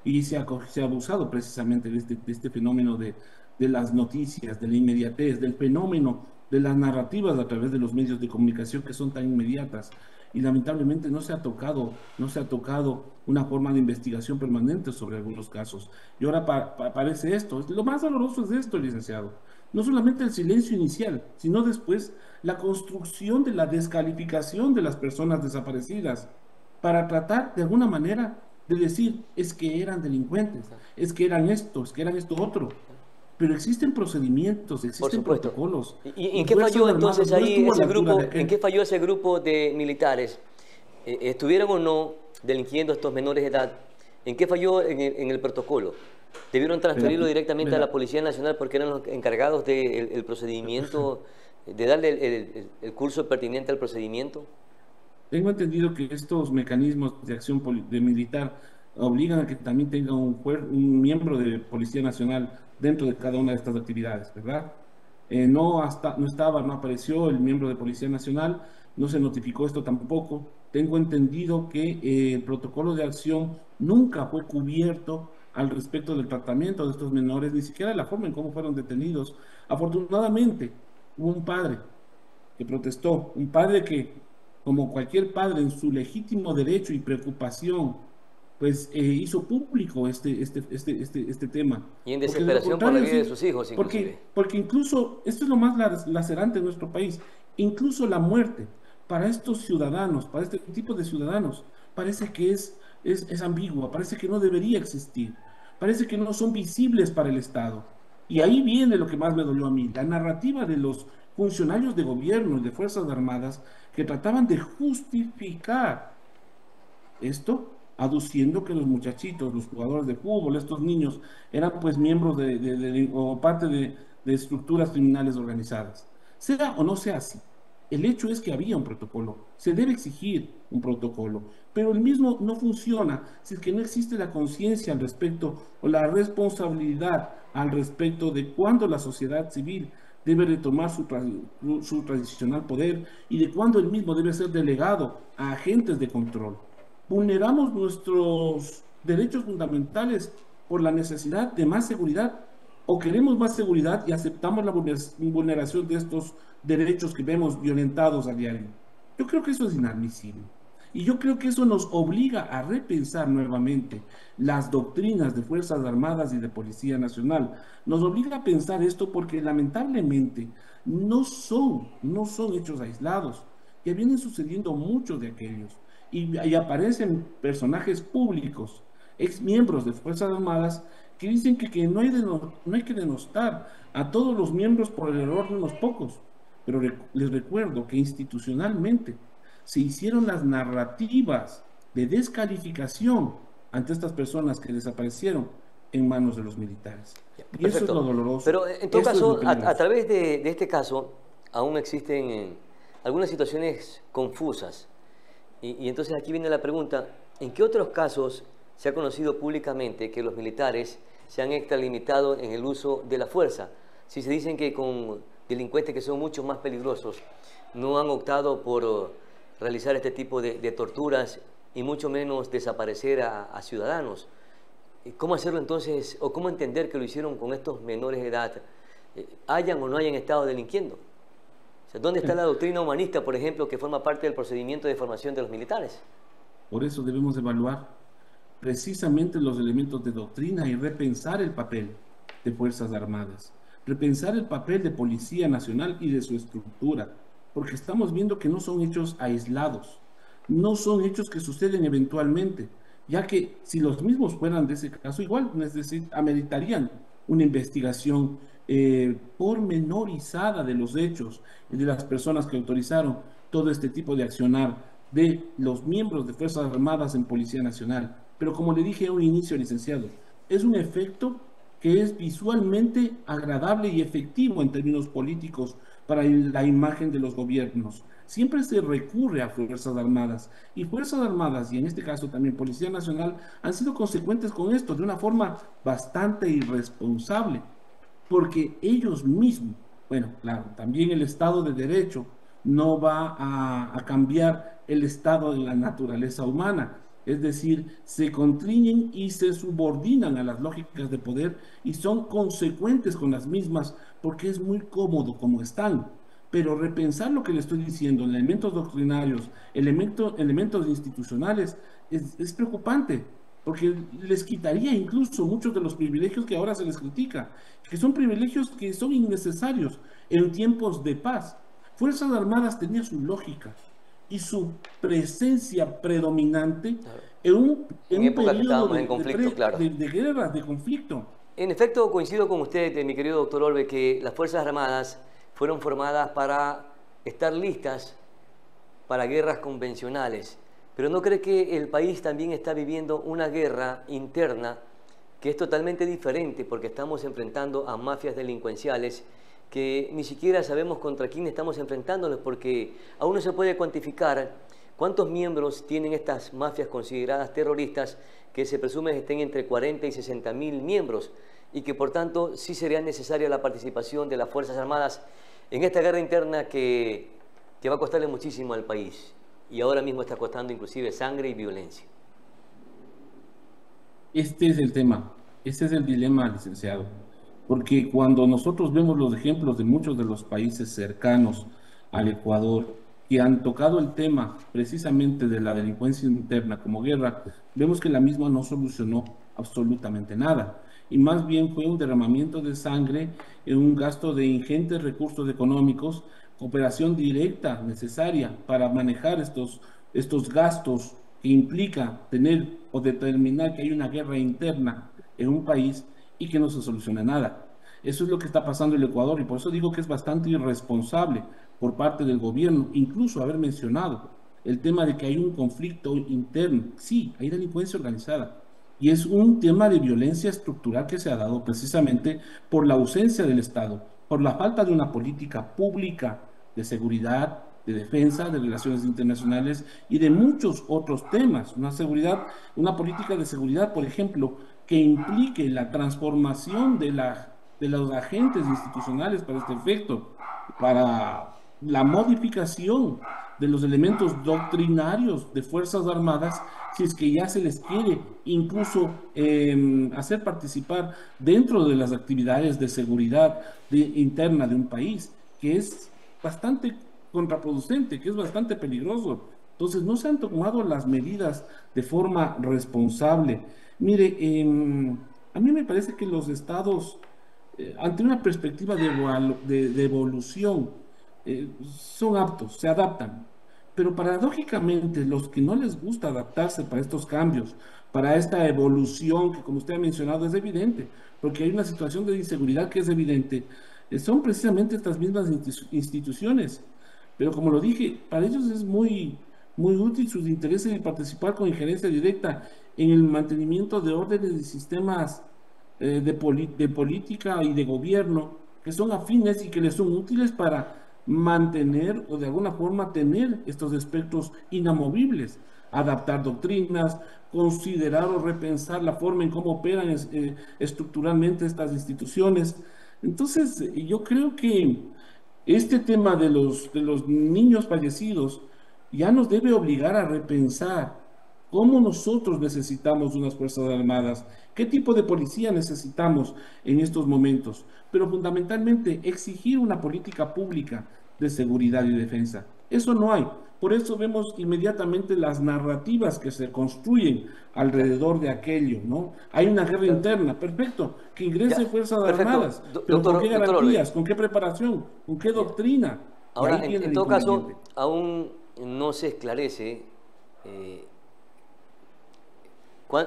Y se ha abusado precisamente de este fenómeno de las noticias, de la inmediatez, del fenómeno de las narrativas a través de los medios de comunicación que son tan inmediatas. Y lamentablemente no se ha tocado una forma de investigación permanente sobre algunos casos. Y ahora aparece esto. Lo más doloroso es esto, licenciado. No solamente el silencio inicial, sino después la construcción de la descalificación de las personas desaparecidas para tratar de alguna manera de decir, es que eran delincuentes, es que eran esto otro. Pero existen procedimientos, existen protocolos. ¿Y en qué falló entonces ahí ese grupo? ¿En qué falló ese grupo de militares ¿Estuvieron o no delinquiendo estos menores de edad? ¿En qué falló en el protocolo? ¿Debieron transferirlo directamente a la Policía Nacional porque eran los encargados del procedimiento, de darle el curso pertinente al procedimiento? Tengo entendido que estos mecanismos de acción militar obligan a que también tenga un miembro de Policía Nacional dentro de cada una de estas actividades, ¿verdad? No apareció el miembro de Policía Nacional, no se notificó esto tampoco. Tengo entendido que el protocolo de acción nunca fue cubierto al respecto del tratamiento de estos menores, ni siquiera de la forma en cómo fueron detenidos. Afortunadamente, hubo un padre que protestó, un padre que, como cualquier padre en su legítimo derecho y preocupación, pues hizo público este tema. Y en desesperación por la vida de sus hijos, inclusive. Porque incluso, esto es lo más lacerante en nuestro país, incluso la muerte, para estos ciudadanos, para este tipo de ciudadanos, parece que es ambigua, parece que no debería existir, parece que no son visibles para el Estado. Y ahí viene lo que más me dolió a mí, la narrativa de los funcionarios de gobierno y de Fuerzas Armadas que trataban de justificar esto, aduciendo que los muchachitos, los jugadores de fútbol, estos niños, eran pues miembros o parte de estructuras criminales organizadas. Sea o no sea así, el hecho es que había un protocolo, se debe exigir un protocolo, pero el mismo no funciona si es que no existe la conciencia al respecto o la responsabilidad al respecto de cuándo la sociedad civil debe retomar su tradicional poder y de cuándo el mismo debe ser delegado a agentes de control. Vulneramos nuestros derechos fundamentales por la necesidad de más seguridad, o queremos más seguridad y aceptamos la vulneración de estos derechos que vemos violentados a diario. Yo creo que eso es inadmisible. Y yo creo que eso nos obliga a repensar nuevamente las doctrinas de Fuerzas Armadas y de Policía Nacional. Nos obliga a pensar esto porque lamentablemente no son hechos aislados. Ya vienen sucediendo muchos de aquellos. Y aparecen personajes públicos, exmiembros de Fuerzas Armadas, que dicen que no hay que denostar a todos los miembros por el error de unos pocos. Pero les recuerdo que institucionalmente se hicieron las narrativas de descalificación ante estas personas que desaparecieron en manos de los militares. Y eso es lo doloroso. Pero en todo caso, a través de este caso, aún existen algunas situaciones confusas. Y entonces aquí viene la pregunta, ¿en qué otros casos se ha conocido públicamente que los militares se han extralimitado en el uso de la fuerza? Si se dicen que con delincuentes que son mucho más peligrosos no han optado por realizar este tipo de torturas y mucho menos desaparecer a ciudadanos. ¿Cómo hacerlo entonces, o cómo entender que lo hicieron con estos menores de edad, hayan o no hayan estado delinquiendo? O sea, ¿dónde está la doctrina humanista, por ejemplo, que forma parte del procedimiento de formación de los militares? Por eso debemos evaluar precisamente los elementos de doctrina y repensar el papel de Fuerzas Armadas, repensar el papel de Policía Nacional y de su estructura, porque estamos viendo que no son hechos aislados, no son hechos que suceden eventualmente, ya que si los mismos fueran de ese caso, igual, es decir, ameritarían una investigación pormenorizada de los hechos y de las personas que autorizaron todo este tipo de accionar de los miembros de Fuerzas Armadas en Policía Nacional. Pero como le dije a un inicio, licenciado, es un efecto que es visualmente agradable y efectivo en términos políticos para la imagen de los gobiernos. Siempre se recurre a Fuerzas Armadas, y Fuerzas Armadas, y en este caso también Policía Nacional, han sido consecuentes con esto de una forma bastante irresponsable, porque ellos mismos, bueno, claro, también el Estado de Derecho no va a cambiar el estado de la naturaleza humana, es decir, se contriñen y se subordinan a las lógicas de poder y son consecuentes con las mismas porque es muy cómodo como están. Pero repensar lo que le estoy diciendo, elementos doctrinarios, elementos institucionales, es preocupante, porque les quitaría incluso muchos de los privilegios que ahora se les critica, que son privilegios que son innecesarios en tiempos de paz. Fuerzas Armadas tenía su lógica y su presencia predominante en un periodo de guerras, de conflicto. En efecto, coincido con usted, mi querido doctor Olve, que las Fuerzas Armadas fueron formadas para estar listas para guerras convencionales. pero ¿no cree que el país también está viviendo una guerra interna que es totalmente diferente porque estamos enfrentando a mafias delincuenciales que ni siquiera sabemos contra quién estamos enfrentándonos porque aún no se puede cuantificar cuántos miembros tienen estas mafias consideradas terroristas que se presume estén entre 40 y 60 mil miembros y que por tanto sí sería necesaria la participación de las Fuerzas Armadas en esta guerra interna que va a costarle muchísimo al país y ahora mismo está costando inclusive sangre y violencia. Este es el tema, este es el dilema, licenciado, porque cuando nosotros vemos los ejemplos de muchos de los países cercanos al Ecuador que han tocado el tema precisamente de la delincuencia interna como guerra, vemos que la misma no solucionó absolutamente nada y más bien fue un derramamiento de sangre, un gasto de ingentes recursos económicos, cooperación directa necesaria para manejar estos gastos que implica tener o determinar que hay una guerra interna en un país y que no se soluciona nada. Eso es lo que está pasando en el Ecuador y por eso digo que es bastante irresponsable por parte del gobierno, incluso haber mencionado el tema de que hay un conflicto interno. Sí, hay delincuencia organizada y es un tema de violencia estructural que se ha dado precisamente por la ausencia del Estado, por la falta de una política pública de seguridad, de defensa, de relaciones internacionales y de muchos otros temas. Una política de seguridad, por ejemplo, que implique la transformación de los agentes institucionales para este efecto, para la modificación de los elementos doctrinarios de Fuerzas Armadas, si es que ya se les quiere incluso hacer participar dentro de las actividades de seguridad interna de un país, que es bastante contraproducente, que es bastante peligroso. Entonces, no se han tomado las medidas de forma responsable. Mire, a mí me parece que los estados, ante una perspectiva de evolución, son aptos, se adaptan. Pero paradójicamente, los que no les gusta adaptarse para estos cambios, para esta evolución que, como usted ha mencionado, es evidente, porque hay una situación de inseguridad que es evidente, son precisamente estas mismas instituciones. Pero como lo dije, para ellos es muy útil sus intereses en participar con injerencia directa en el mantenimiento de órdenes y sistemas de política y de gobierno que son afines y que les son útiles para mantener o de alguna forma tener estos aspectos inamovibles, adaptar doctrinas, considerar o repensar la forma en cómo operan estructuralmente estas instituciones. Entonces, yo creo que este tema de los niños fallecidos ya nos debe obligar a repensar cómo nosotros necesitamos unas Fuerzas Armadas, qué tipo de policía necesitamos en estos momentos, pero fundamentalmente exigir una política pública de seguridad y defensa. Eso no hay. Por eso vemos inmediatamente las narrativas que se construyen alrededor de aquello, ¿no? Hay una guerra interna, perfecto, que ingrese Fuerzas Armadas, pero ¿con qué garantías, con qué preparación, con qué doctrina? Ahora, en todo caso, aún no se esclarece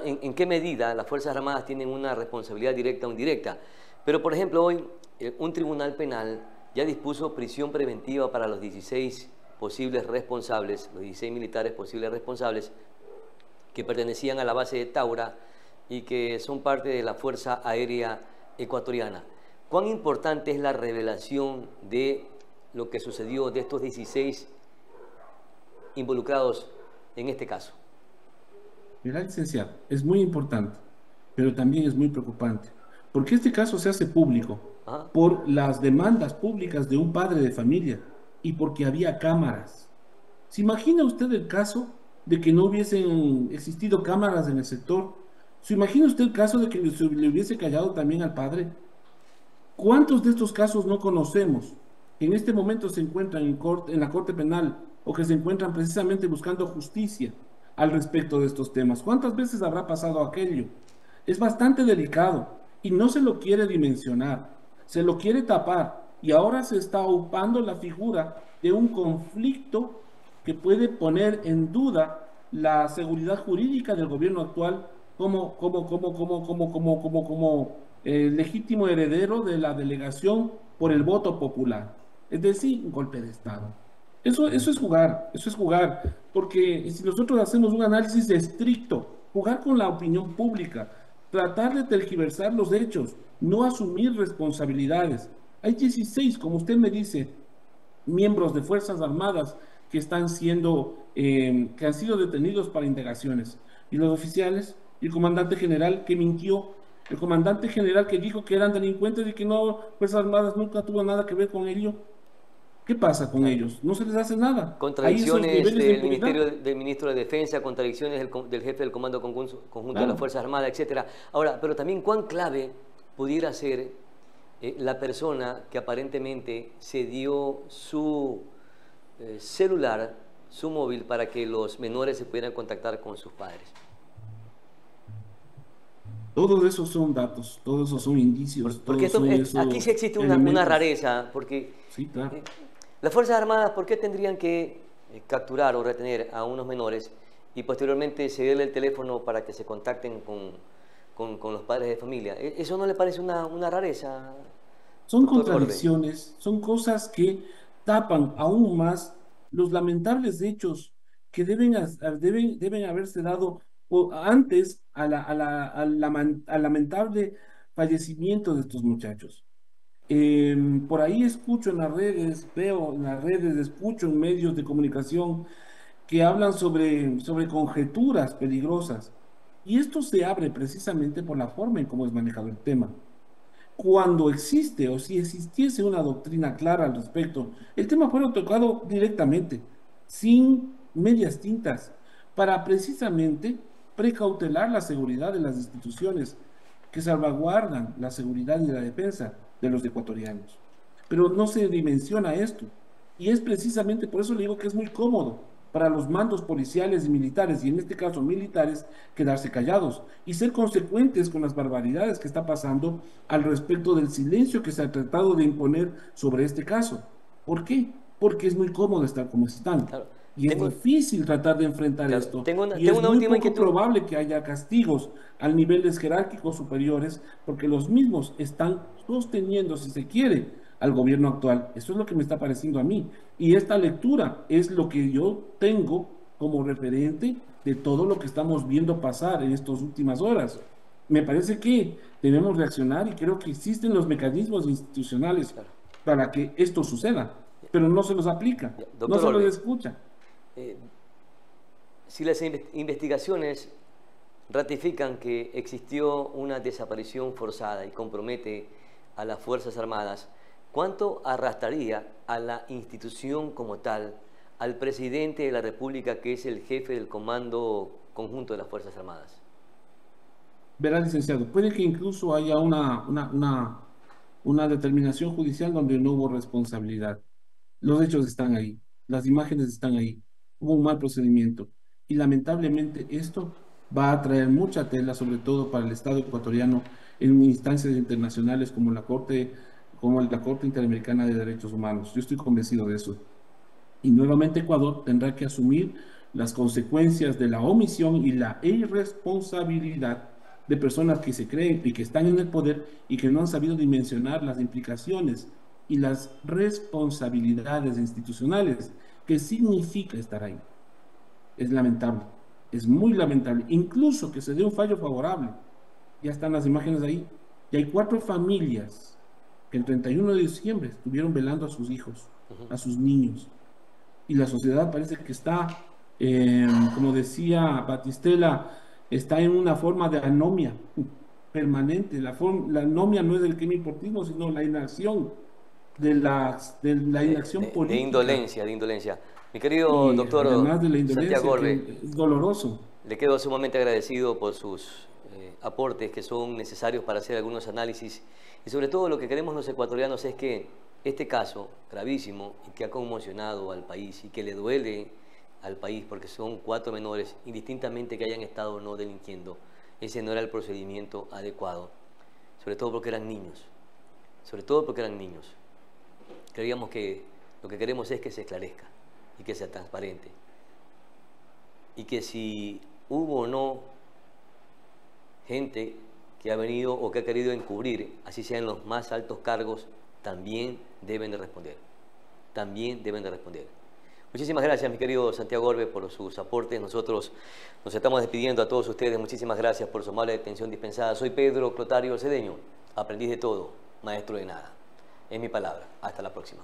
en qué medida las Fuerzas Armadas tienen una responsabilidad directa o indirecta. Pero, por ejemplo, hoy un tribunal penal ya dispuso prisión preventiva para los 16 posibles responsables, los 16 militares posibles responsables que pertenecían a la base de Taura y que son parte de la Fuerza Aérea Ecuatoriana. ¿Cuán importante es la revelación de lo que sucedió de estos 16 involucrados en este caso? Mira, licenciado, es muy importante, pero también es muy preocupante, porque este caso se hace público por las demandas públicas de un padre de familia y porque había cámaras. ¿Se imagina usted el caso de que no hubiesen existido cámaras en el sector? ¿Se imagina usted el caso de que le hubiese callado también al padre? ¿Cuántos de estos casos no conocemos que en este momento se encuentran en la Corte Penal o que se encuentran precisamente buscando justicia al respecto de estos temas? ¿Cuántas veces habrá pasado aquello? Es bastante delicado y no se lo quiere dimensionar, se lo quiere tapar y ahora se está ocupando la figura de un conflicto que puede poner en duda la seguridad jurídica del gobierno actual como legítimo heredero de la delegación por el voto popular, es decir, un golpe de Estado. Eso es jugar, porque si nosotros hacemos un análisis estricto, jugar con la opinión pública, tratar de tergiversar los hechos, no asumir responsabilidades. Hay 16, como usted me dice, miembros de Fuerzas Armadas que están siendo, que han sido detenidos para indagaciones. Y los oficiales, y el comandante general que mintió, el comandante general que dijo que eran delincuentes y que no, Fuerzas Armadas nunca tuvo nada que ver con ello. ¿Qué pasa con Claro. ellos? No se les hace nada. Hay esos Contradicciones niveles de del impunidad. del ministro de Defensa, contradicciones del jefe del Comando Conjunto de las Claro. Fuerzas Armadas, etcétera. Ahora, pero también cuán clave pudiera ser la persona que aparentemente se dio su celular, su móvil, para que los menores se pudieran contactar con sus padres. Todos esos son datos, todos esos son indicios, Porque todos son aquí sí esos existe una elementos. rareza, porque Sí, claro. las Fuerzas Armadas, ¿por qué tendrían que capturar o retener a unos menores y posteriormente cederle el teléfono para que se contacten con los padres de familia? ¿Eso no le parece una rareza, Son doctor Orbe? contradicciones, son cosas que tapan aún más los lamentables hechos que deben haberse dado antes al lamentable fallecimiento de estos muchachos. Por ahí escucho en las redes, veo en las redes, escucho en medios de comunicación que hablan sobre conjeturas peligrosas. Y esto se abre precisamente por la forma en cómo es manejado el tema. Cuando existe o si existiese una doctrina clara al respecto, el tema fuera tocado directamente, sin medias tintas, para precisamente precautelar la seguridad de las instituciones que salvaguardan la seguridad y la defensa de los ecuatorianos. Pero no se dimensiona esto. Y es precisamente por eso le digo que es muy cómodo para los mandos policiales y militares, y en este caso militares, quedarse callados y ser consecuentes con las barbaridades que está pasando al respecto del silencio que se ha tratado de imponer sobre este caso. ¿Por qué? Porque es muy cómodo estar como están. Claro. Y es difícil tratar de enfrentar Claro, esto. tengo Y es una muy última poco inquietud. probable que haya castigos a niveles jerárquicos superiores, porque los mismos están sosteniendo, si se quiere, al gobierno actual. Eso es lo que me está pareciendo a mí. Y esta lectura es lo que yo tengo como referente de todo lo que estamos viendo pasar en estas últimas horas. Me parece que debemos reaccionar y creo que existen los mecanismos institucionales Claro. para que esto suceda, pero no se los aplica, no Doctor se los Orbe, escucha. si las investigaciones ratifican que existió una desaparición forzada y compromete a las Fuerzas Armadas, ¿cuánto arrastraría a la institución como tal, al presidente de la República, que es el jefe del Comando Conjunto de las Fuerzas Armadas? Verá, licenciado, puede que incluso haya una determinación judicial donde no hubo responsabilidad. Los hechos están ahí, las imágenes están ahí, hubo un mal procedimiento y lamentablemente esto va a traer mucha tela, sobre todo para el Estado ecuatoriano, en instancias internacionales como la Corte Interamericana de Derechos Humanos. Yo estoy convencido de eso. Y nuevamente Ecuador tendrá que asumir las consecuencias de la omisión y la irresponsabilidad de personas que se creen y que están en el poder y que no han sabido dimensionar las implicaciones y las responsabilidades institucionales que significa estar ahí. Es lamentable, es muy lamentable, incluso que se dé un fallo favorable. Ya están las imágenes ahí. Y hay 4 familias que el 31 de diciembre estuvieron velando a sus hijos, a sus niños. Y la sociedad parece que está, como decía Batistela, está en una forma de anomia permanente. La anomia no es el quimiportismo, sino la inacción de la inacción política. De indolencia. Mi querido Y doctor además de la indolencia, Santiago Orbe, que es doloroso. le quedo sumamente agradecido por sus aportes que son necesarios para hacer algunos análisis, y sobre todo lo que queremos los ecuatorianos es que este caso gravísimo y que ha conmocionado al país y que le duele al país porque son 4 menores, indistintamente que hayan estado o no delinquiendo, ese no era el procedimiento adecuado, sobre todo porque eran niños, Creíamos que lo que queremos es que se esclarezca y que sea transparente, y que si hubo o no gente que ha venido o que ha querido encubrir, así sean los más altos cargos, también deben de responder. Muchísimas gracias, mi querido Santiago Orbe, por sus aportes. Nosotros nos estamos despidiendo a todos ustedes. Muchísimas gracias por su amable atención dispensada. Soy Pedro Clotario Cedeño, aprendiz de todo, maestro de nada. Es mi palabra. Hasta la próxima.